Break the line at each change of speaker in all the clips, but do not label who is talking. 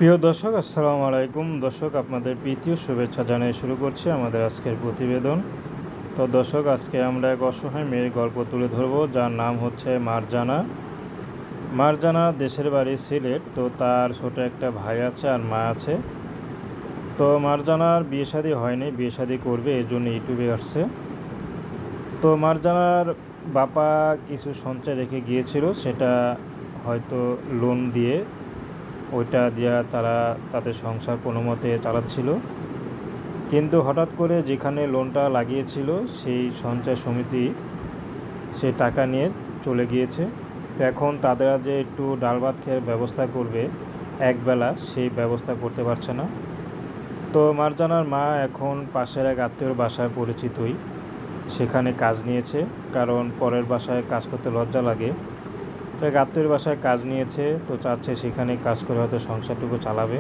প্রিয় দর্শক, আসসালামু আলাইকুম। দর্শক, আপনাদের প্রীতি ও শুভেচ্ছা জানিয়ে শুরু করছি আমাদের আজকের প্রতিবেদন। তো দর্শক, আজকে আমরা এক অসহায় মেয়ের গল্প তুলে ধরব, যার নাম হচ্ছে মারজানা। মারজানা দেশের বাড়ি সিলেট। তো তার ছোট একটা ভাই আছে আর মা আছে। তো মারজানার বিয়ে শাদী হয়নি, বিয়ে শাদী করবে, এই জন্য ইউটিউবে আসছে। তো মারজানার বাবা কিছু সঞ্চয় রেখে গিয়েছিল, সেটা হয়তো লোন দিয়ে, ওইটা দিয়া তারা তাদের সংসার কোনো মতে চালাচ্ছিল। কিন্তু হঠাৎ করে যেখানে লোনটা লাগিয়েছিল সেই সঞ্চয় সমিতি সেই টাকা নিয়ে চলে গিয়েছে। তো এখন তাদের যে একটু ডাল ভাত খেয়ে ব্যবস্থা করবে একবেলা, সেই ব্যবস্থা করতে পারছে না। তো মারজানার মা এখন পাশের এক আত্মীয়র বাসায় পরিচিতই সেখানে কাজ নিয়েছে, কারণ পরের বাসায় কাজ করতে লজ্জা লাগে। তো এক আত্মীয়র বাসায় কাজ নিয়েছে, তো চাচ্ছে সেখানে কাজ করে হয়তো সংসারটুকু চালাবে।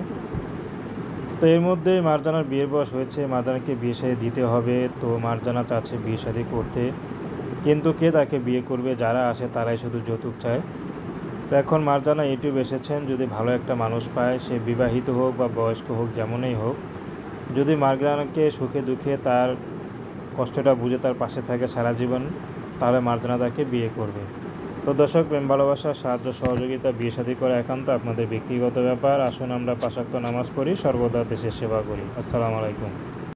তো এর মধ্যে মারজানার বিয়ের বয়স হয়েছে, মারজানাকে বিয়ে শাদী দিতে হবে। তো মারজানা চাচ্ছে বিয়ে শাদী করতে, কিন্তু কে তাকে বিয়ে করবে? যারা আসে তারাই শুধু যৌতুক চায়। তো এখন মারজানা ইউটিউব এসেছেন, যদি ভালো একটা মানুষ পায়, সে বিবাহিত হোক বা বয়স্ক হোক, যেমনই হোক, যদি মারজানাকে সুখে দুঃখে তার কষ্টটা বুঝে তার পাশে থাকে সারা জীবন, তাহলে মারজানা তাকে বিয়ে করবে। তো দর্শক, প্রেম ভালোবাসা, সাহায্য সহযোগিতা, বিয়ে শাদী করা একান্ত আপনাদের ব্যক্তিগত ব্যাপার। আসুন আমরা ৫ ওয়াক্ত নামাজ পড়ি, সর্বদা দেশের সেবা করি। আসসালামু আলাইকুম।